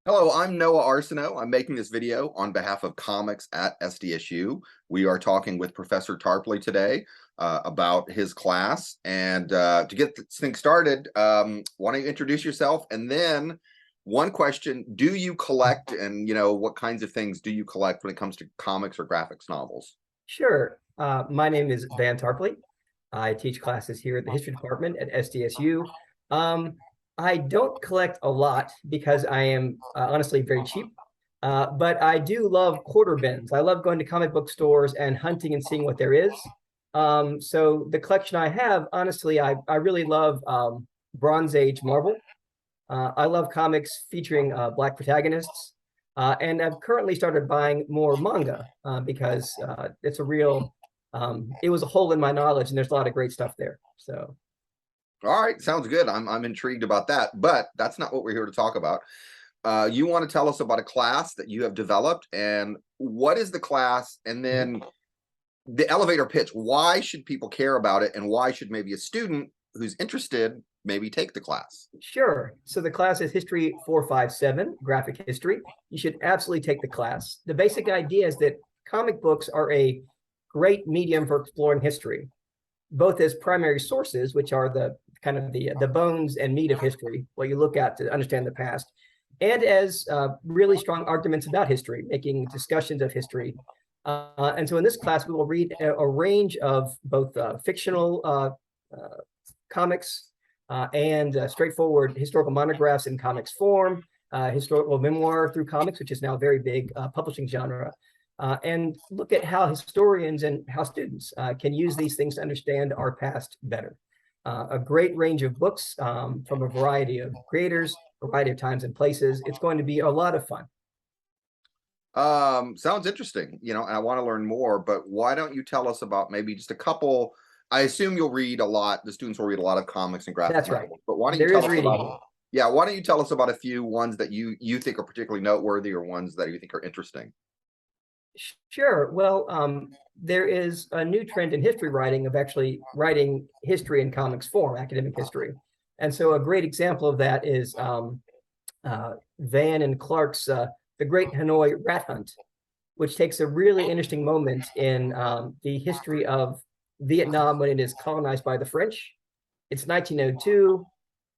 Hello, I'm Noah Arsenault. I'm making this video on behalf of comics at SDSU. We are talking with Professor Tarpley today about his class. And to get this thing started, why don't you introduce yourself? And then one question, do you collect and, what kinds of things do you collect when it comes to comics or graphics novels? Sure. My name is Van Tarpley. I teach classes here at the history department at SDSU. Um, I don't collect a lot because I am honestly very cheap, but I do love quarter bins. I love going to comic book stores and hunting and seeing what there is. So the collection I have, honestly, I really love Bronze Age Marvel. I love comics featuring Black protagonists. And I've currently started buying more manga because it's a real, it was a hole in my knowledge, and there's a lot of great stuff there. So, All right, sounds good. I'm intrigued about that, but that's not what we're here to talk about. You want to tell us about a class that you have developed, and what is the class, and then the elevator pitch. Why should people care about it, and why should maybe a student who's interested maybe take the class? sure. So the class is History 457, Graphic History. You should absolutely take the class. The basic idea is that comic books are a great medium for exploring history, both as primary sources, which are the kind of the bones and meat of history, what you look at to understand the past, and as really strong arguments about history, making discussions of history. And so in this class, we will read a range of both fictional comics and straightforward historical monographs in comics form, historical memoir through comics, which is now a very big publishing genre, and look at how historians and how students can use these things to understand our past better. A great range of books from a variety of creators, a variety of times and places. It's going to be a lot of fun. Sounds interesting, and I want to learn more, but why don't you tell us about maybe just a couple? I assume you'll read a lot, the students will read a lot of comics and graphic That's right. novels, but why don't you There tell is us reading. about, yeah, why don't you tell us about a few ones that you think are particularly noteworthy or ones that you think are interesting? Sure. Well, there is a new trend in history writing of actually writing history in comics form, academic history. And so a great example of that is Van and Clark's The Great Hanoi Rat Hunt, which takes a really interesting moment in the history of Vietnam when it is colonized by the French. It's 1902.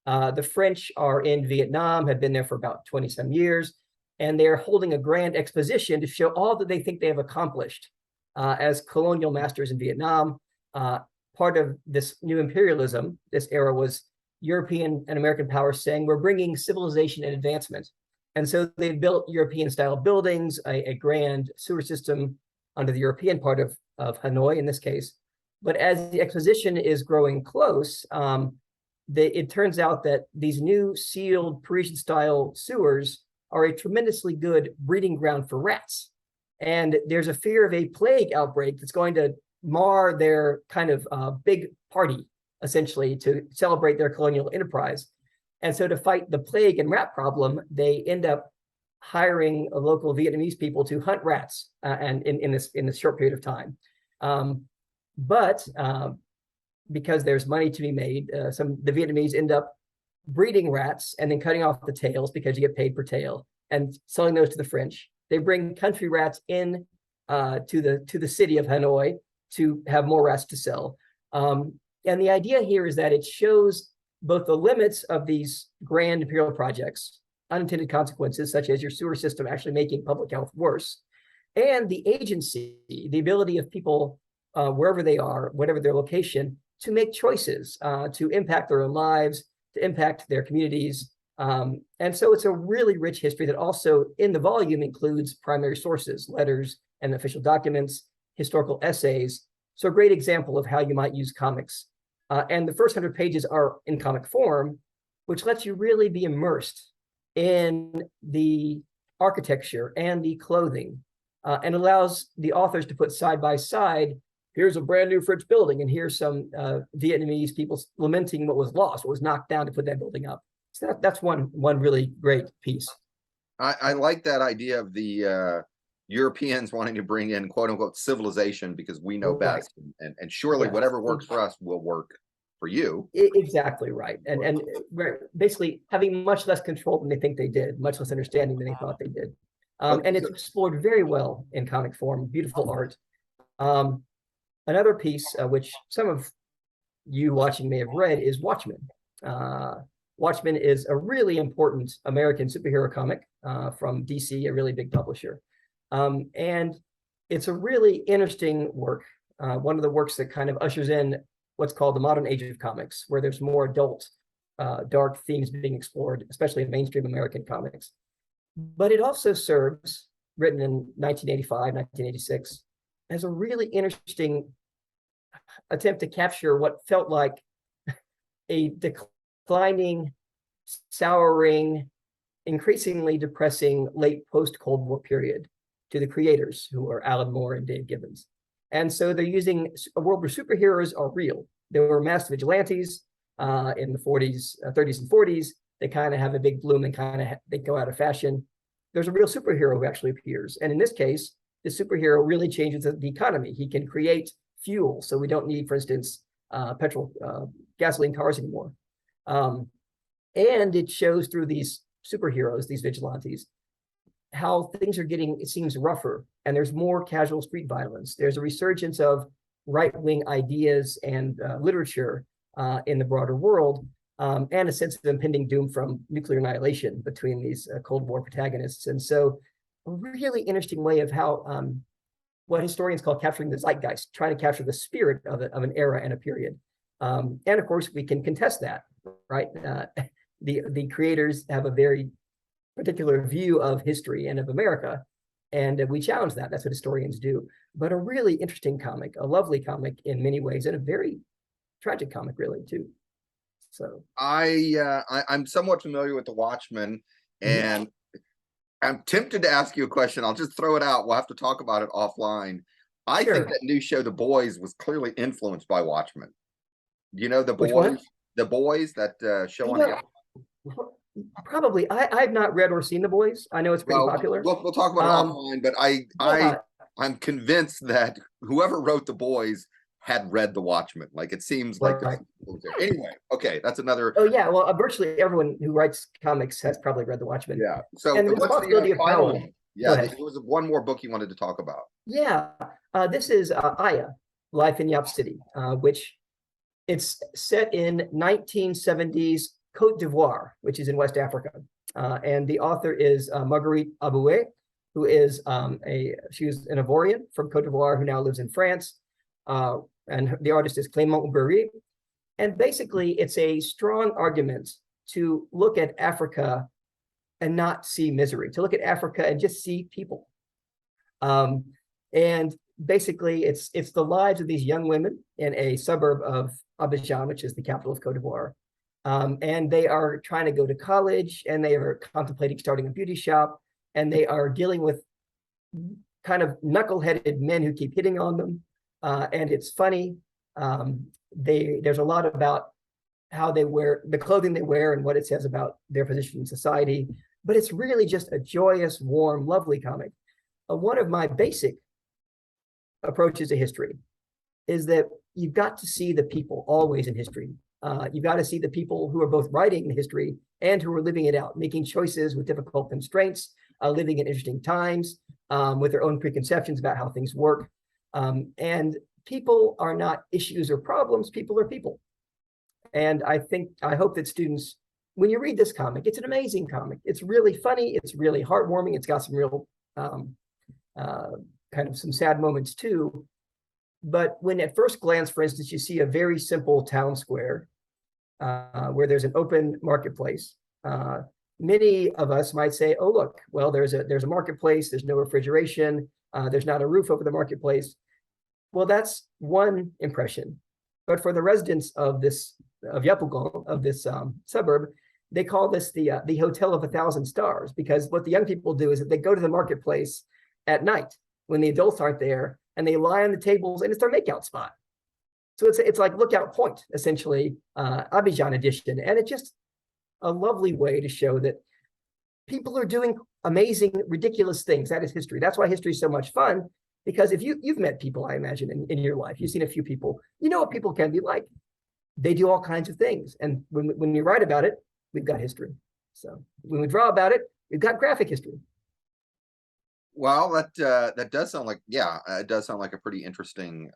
The French are in Vietnam, have been there for about 20 some years, and they're holding a grand exposition to show all that they think they have accomplished as colonial masters in Vietnam. Part of this new imperialism, this era, was European and American powers saying, we're bringing civilization and advancement. And so they built European style buildings, a grand sewer system under the European part of Hanoi in this case. But as the exposition is growing close, it turns out that these new sealed Parisian style sewers are a tremendously good breeding ground for rats. And there's a fear of a plague outbreak that's going to mar their kind of big party, essentially, to celebrate their colonial enterprise. And so to fight the plague and rat problem, they end up hiring local Vietnamese people to hunt rats and in this short period of time. But because there's money to be made, the Vietnamese end up breeding rats and then cutting off the tails because you get paid per tail and selling those to the French. They bring country rats in to the city of Hanoi to have more rats to sell. And the idea here is that it shows both the limits of these grand imperial projects, unintended consequences such as your sewer system actually making public health worse, and the agency, the ability of people wherever they are, whatever their location, to make choices, to impact their own lives, to impact their communities. And so it's a really rich history that also in the volume includes primary sources, letters and official documents, historical essays. So a great example of how you might use comics. And the first 100 pages are in comic form, which lets you really be immersed in the architecture and the clothing, and allows the authors to put side by side, here's a brand new French building, and here's some Vietnamese people lamenting what was lost, what was knocked down to put that building up. So that's one really great piece. I like that idea of the Europeans wanting to bring in quote unquote civilization because we know Right. best, and surely Yeah. whatever works for us will work. for you. Exactly right. And basically having much less control than they think they did, much less understanding than they thought they did. Okay, And it's explored very well in comic form, beautiful art. Another piece, which some of you watching may have read, is Watchmen. Watchmen is a really important American superhero comic from DC, a really big publisher. And it's a really interesting work. One of the works that kind of ushers in what's called the modern age of comics, where there's more adult, dark themes being explored, especially in mainstream American comics. But it also serves, written in 1985, 1986, as a really interesting attempt to capture what felt like a declining, souring, increasingly depressing late post-Cold War period to the creators, who are Alan Moore and Dave Gibbons. And so they're using a world where superheroes are real. There were mass vigilantes in the 40s, 30s and 40s. They kind of have a big bloom and kind of they go out of fashion. There's a real superhero who actually appears. And in this case, the superhero really changes the economy. He can create fuel. So we don't need, for instance, gasoline cars anymore. And it shows through these superheroes, these vigilantes, how things are getting, it seems, rougher, and there's more casual street violence. There's a resurgence of right-wing ideas and literature in the broader world, and a sense of impending doom from nuclear annihilation between these Cold War protagonists. And so a really interesting way of how what historians call capturing the zeitgeist, trying to capture the spirit of an era and a period. And of course, we can contest that, right? The creators have a very particular view of history and of America, and we challenge that. That's what historians do. But a really interesting comic, a lovely comic in many ways, and a very tragic comic, really, too. So I'm somewhat familiar with the Watchmen, and I'm tempted to ask you a question. I'll just throw it out. We'll have to talk about it offline. I think that new show, The Boys, was clearly influenced by Watchmen. You know, The Boys? Which one? The Boys, that show on the... Probably. I've not read or seen The Boys. I know it's pretty popular. We'll talk about it offline, but I'm convinced that whoever wrote The Boys had read The Watchmen. Like, it seems like anyway. Okay, that's another. Oh yeah, well, virtually everyone who writes comics has probably read The Watchmen. Yeah. So and the responsibility of power. Yeah, there was one more book you wanted to talk about. Yeah, this is Aya, Life in Yap City, which it's set in 1970s Côte d'Ivoire, which is in West Africa. And the author is Marguerite Aboué, who is she was an Ivorian from Côte d'Ivoire who now lives in France. And the artist is Clément Berry. And basically, it's a strong argument to look at Africa and not see misery, to look at Africa and just see people. And basically, it's the lives of these young women in a suburb of Abidjan, which is the capital of Côte d'Ivoire. And they are trying to go to college, and they are contemplating starting a beauty shop, and they are dealing with kind of knuckle-headed men who keep hitting on them. And it's funny. There's a lot about how they wear, the clothing they wear, and what it says about their position in society. But it's really just a joyous, warm, lovely comic. One of my basic approaches to history is that you've got to see the people always in history. You've got to see the people who are both writing the history and who are living it out, making choices with difficult constraints, living in interesting times, with their own preconceptions about how things work. And people are not issues or problems, people are people. And I hope that students, when you read this comic, it's an amazing comic. It's really funny, it's really heartwarming, it's got some real kind of some sad moments too. But when at first glance, for instance, you see a very simple town square where there's an open marketplace, many of us might say, oh, look, well, there's a marketplace, there's no refrigeration, there's not a roof over the marketplace. Well, that's one impression. But for the residents of Yopougon, of this suburb, they call this the Hotel of 1,000 Stars, because what the young people do is that they go to the marketplace at night when the adults aren't there, and they lie on the tables, and it's their makeout spot. So it's like Lookout Point, essentially, Abidjan edition. And it's just a lovely way to show that people are doing amazing, ridiculous things. That is history. That's why history is so much fun, because if you've met people, I imagine, in your life, you've seen a few people, you know what people can be like. they do all kinds of things. And when you write about it, we've got history. So when we draw about it, we've got graphic history. Well, that does sound like, yeah, it does sound like a pretty interesting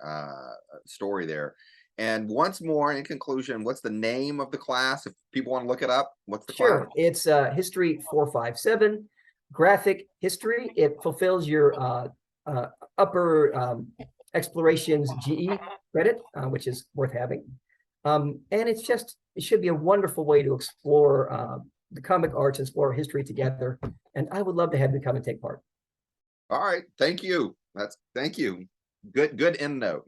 story there. And once more, in conclusion, what's the name of the class? If people want to look it up, what's the class? Sure, it's History 457, graphic history. It fulfills your upper explorations GE credit, which is worth having. And it should be a wonderful way to explore the comic arts, explore history together. And I would love to have you come and take part. All right, thank you. Thank you. Good end note.